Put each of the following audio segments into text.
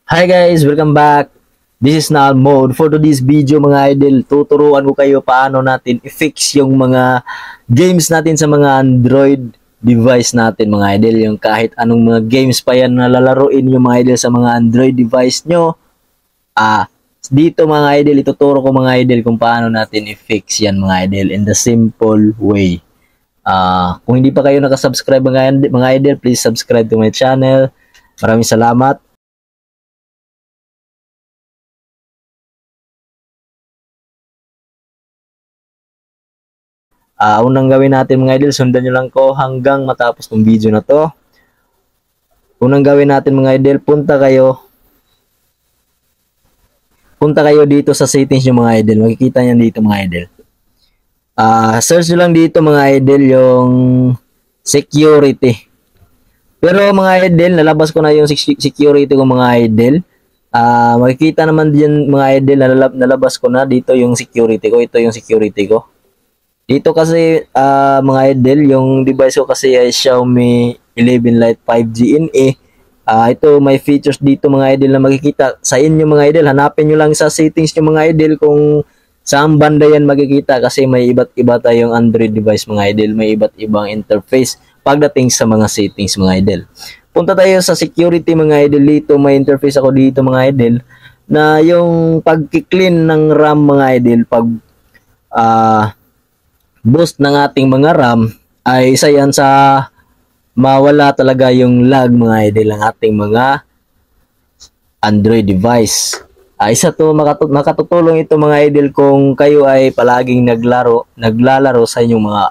Hi guys, welcome back. This is Nal Mode. For today's video mga idol, tuturuan ko kayo paano natin i-fix yung mga games natin sa mga Android device natin mga idol. Yung kahit anong mga games pa yan na lalaroin yung mga idol sa mga Android device nyo. Dito mga idol, ituturo ko mga idol kung paano natin i-fix yan mga idol in the simple way. Kung hindi pa kayo nakasubscribe mga idol, please subscribe to my channel. Maraming salamat. Unang gawin natin mga idol, sundan nyo lang ko hanggang matapos tong video na to. Unang gawin natin mga idol, punta kayo dito sa settings nyo mga idol. Makikita nyo dito mga idol. Search nyo lang dito mga idol yung security. Pero mga idol, nalabas ko na yung security ko mga idol. Makikita naman din mga idol, nalabas ko na dito yung security ko. Ito yung security ko. Dito kasi mga idol, yung device ko kasi ay Xiaomi 11 Lite 5G NE. Ito may features dito mga idol na makikita sa inyo mga idol. Hanapin nyo lang sa settings nyo mga idol kung saan banda yan makikita kasi may iba't iba tayong Android device mga idol. May iba't ibang interface pagdating sa mga settings mga idol. Punta tayo sa security mga idol. Dito may interface ako dito mga idol na yung pag-clean ng RAM mga idol, pag boost ng ating mga RAM ay isa yan sa mawala talaga yung lag mga idol ng ating mga Android device. Isa to makatutulong ito mga idol kung kayo ay palaging naglalaro sa inyong mga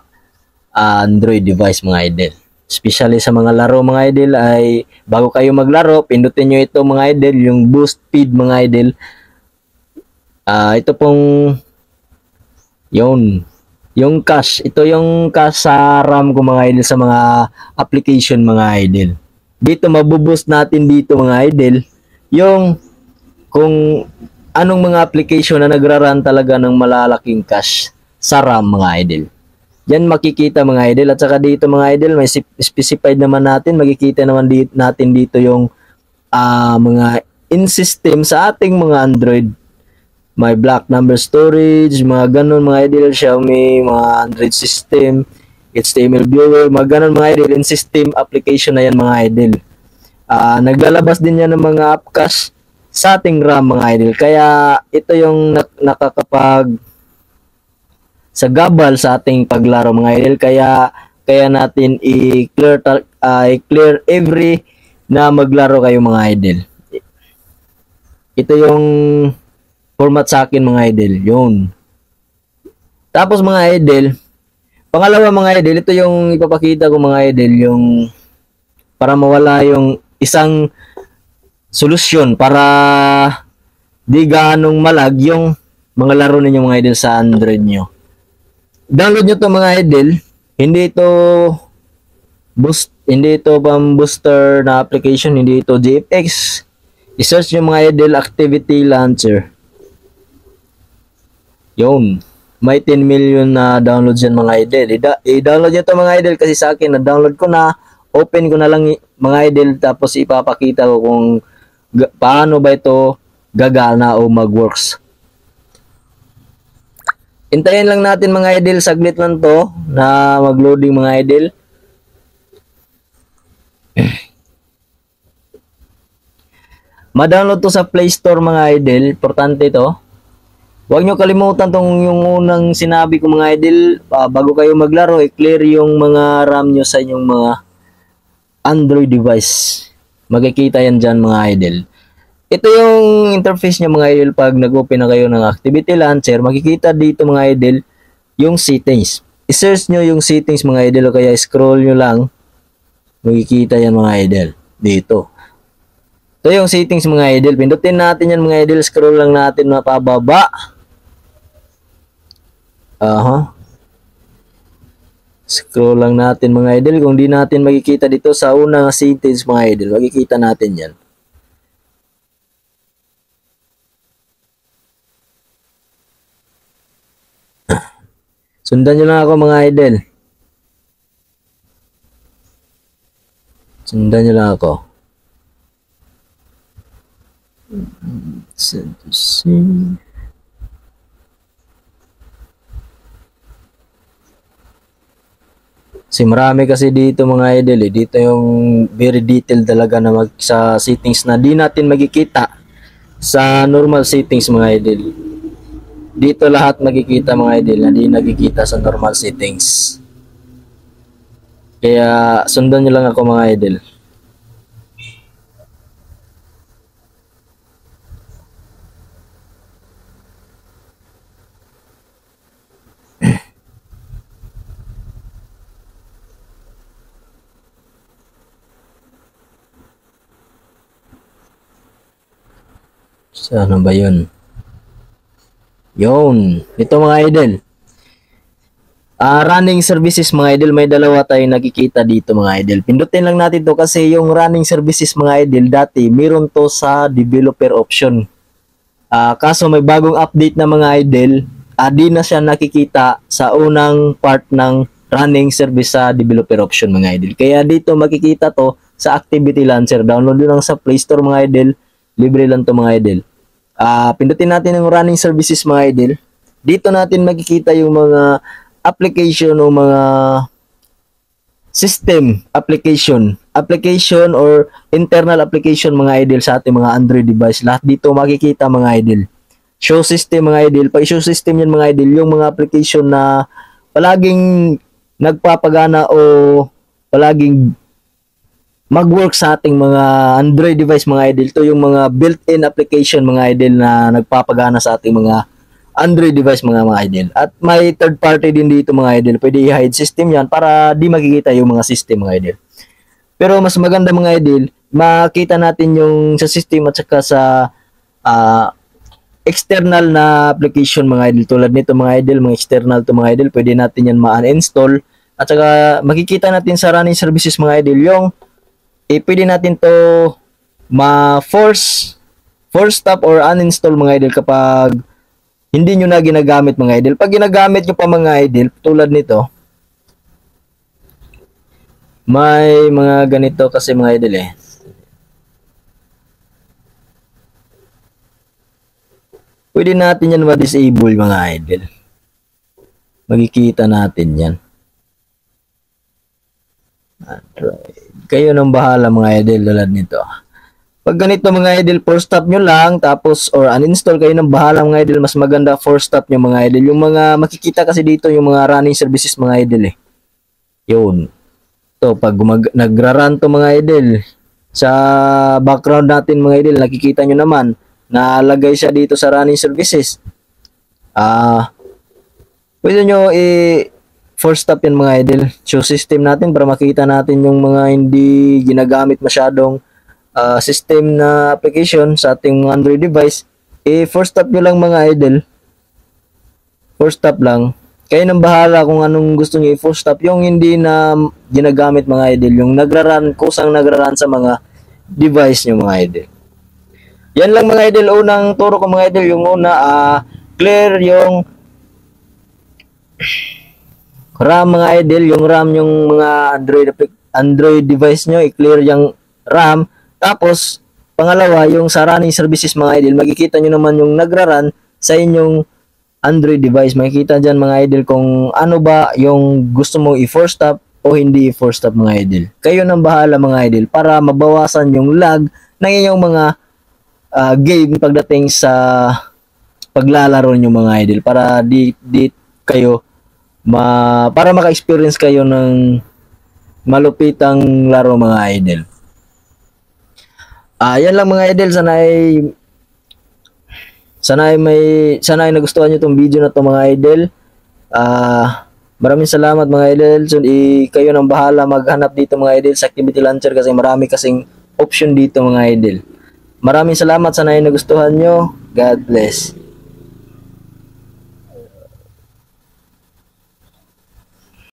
Android device mga idol. Especially sa mga laro mga idol ay bago kayo maglaro, pindutin nyo ito mga idol, yung boost speed mga idol. Ito pong yung cache, ito yung cache sa RAM ko mga idol sa mga application mga idol. Dito mabuboost natin dito mga idol yung kung anong mga application na nagra-run talaga ng malalaking cache sa RAM mga idol. Yan makikita mga idol, at saka dito mga idol may specified naman natin, makikita naman natin dito yung mga in-system sa ating mga Android. May block number storage, mga ganun mga idol, Xiaomi, mga Android system, HTML viewer, mga ganun mga idol, in system application na yan mga idol. Naglalabas din yan ng mga app cache sa ating RAM mga idol. Kaya ito yung nakakapag sa gabal sa ating paglaro mga idol. Kaya natin i-clear every na maglaro kayo mga idol. Ito yung format sa akin mga idol, yun. Tapos mga idol, pangalawa mga idol, ito yung ipapakita ko mga idol, yung para mawala yung isang solusyon para di ganong malag yung mga laro ninyo mga idol sa Android nyo. Download nyo to mga idol, hindi ito pang booster na application, hindi ito GFX. I-search nyo mga idol, Activity Launcher. Yun. May 10 million na downloads yan mga idol. I-download nyo to mga idol kasi sa akin na-download ko na. Open ko na lang mga idol tapos ipapakita ko kung paano ba ito gagana o mag-works. Hintayin lang natin mga idol, saglit lang to na mag-loading mga idol. Ma-download to sa Play Store mga idol. Importante to. Huwag nyo kalimutan tong yung unang sinabi ko mga idol, bago kayo maglaro, i-clear yung mga RAM nyo sa inyong mga Android device. Makikita yan dyan mga idol. Ito yung interface nyo mga idol pag nag-open na kayo ng Activity Launcher. Makikita dito mga idol yung settings. I-search nyo yung settings mga idol o kaya scroll nyo lang. Makikita yan mga idol. Dito. Ito yung settings mga idol. Pindutin natin yan mga idol. Scroll lang natin na pababa. Scroll lang natin mga idol. Kung di natin makikita dito sa unang settings mga idol, makikita natin yan. Sundan nyo lang ako mga idol. Sundan nyo lang ako. Send to save. Kasi marami kasi dito mga idol eh. Dito yung very detailed talaga na sa settings na di natin magkikita sa normal settings mga idol. Dito lahat magkikita mga idol na di nagkikita sa normal settings. Kaya sundan nyo lang ako mga idol. Ano ba yun? Yun. Ito mga idol. Running services mga idol. May dalawa tayong nakikita dito mga idol. Pindutin lang natin to kasi yung running services mga idol dati meron to sa developer option. Kaso may bagong update na mga idol. Di na siya nakikita sa unang part ng running service sa developer option mga idol. Kaya dito makikita to sa activity launcher. Download lang sa Play Store mga idol. Libre lang to mga idol. Pindutin natin yung running services mga idol. Dito natin makikita yung mga application o mga system application or internal application mga idol sa ating mga Android device. Lahat dito makikita mga idol. Show system mga idol. Pag show system yan mga idol, yung mga application na palaging nagpapagana o palaging mag-work sa ating mga Android device mga idol. Ito yung mga built-in application mga idol na nagpapagana sa ating mga Android device mga idol. At may third party din dito mga idol. Pwede i-hide system yan para di makikita yung mga system mga idol. Pero mas maganda mga idol, makita natin yung sa system at saka sa external na application mga idol. Tulad nito mga idol, mga external to mga idol. Pwede natin yan ma-uninstall. At saka makikita natin sa running services mga idol yung pwede natin to ma-force stop or uninstall mga idol kapag hindi nyo na ginagamit mga idol. Pag ginagamit nyo pa mga idol, tulad nito, may mga ganito kasi mga idol eh. Pwede natin yan ma-disable mga idol. Makikita natin yan. Android. Kayo nang bahala mga idol tulad nito. Pag ganito mga idol, force stop nyo lang tapos or uninstall kayo nang bahala mga idol. Mas maganda force stop nyo mga idol. Yung mga makikita kasi dito yung mga running services mga idol eh. Yun. So pag nagra-run to mga idol sa background natin mga idol, nakikita nyo naman na lagay siya dito sa running services. Pwede nyo force stop yan mga idol. Show system natin para makita natin yung mga hindi ginagamit masyadong system na application sa ating Android device. Force stop nyo lang mga idol. Force stop lang. Kayo nang bahala kung anong gusto nyo i-force stop. Yung hindi na ginagamit mga idol. Yung kusang nagra-run sa mga device nyo mga idol. Yan lang mga idol. Unang turo ko mga idol. Yung una, clear yung RAM mga idol, yung RAM yung mga Android device nyo, i-clear yung RAM. Tapos, pangalawa, yung sa running services mga idol, makikita nyo naman yung nagra-run sa inyong Android device. Makikita dyan mga idol kung ano ba yung gusto mong i-force stop o hindi i-force stop mga idol. Kayo nang bahala mga idol para mabawasan yung lag ng inyong mga game pagdating sa paglalaro nyo mga idol. Para di kayo para maka-experience kayo ng malupitang laro mga idol. Yan lang mga idol, sana ay nagustuhan niyo tong video na to mga idol. Maraming salamat mga idol. So kayo nang bahala maghanap dito mga idol sa activity launcher kasi marami kasing option dito mga idol. Maraming salamat, sana ay nagustuhan niyo. God bless.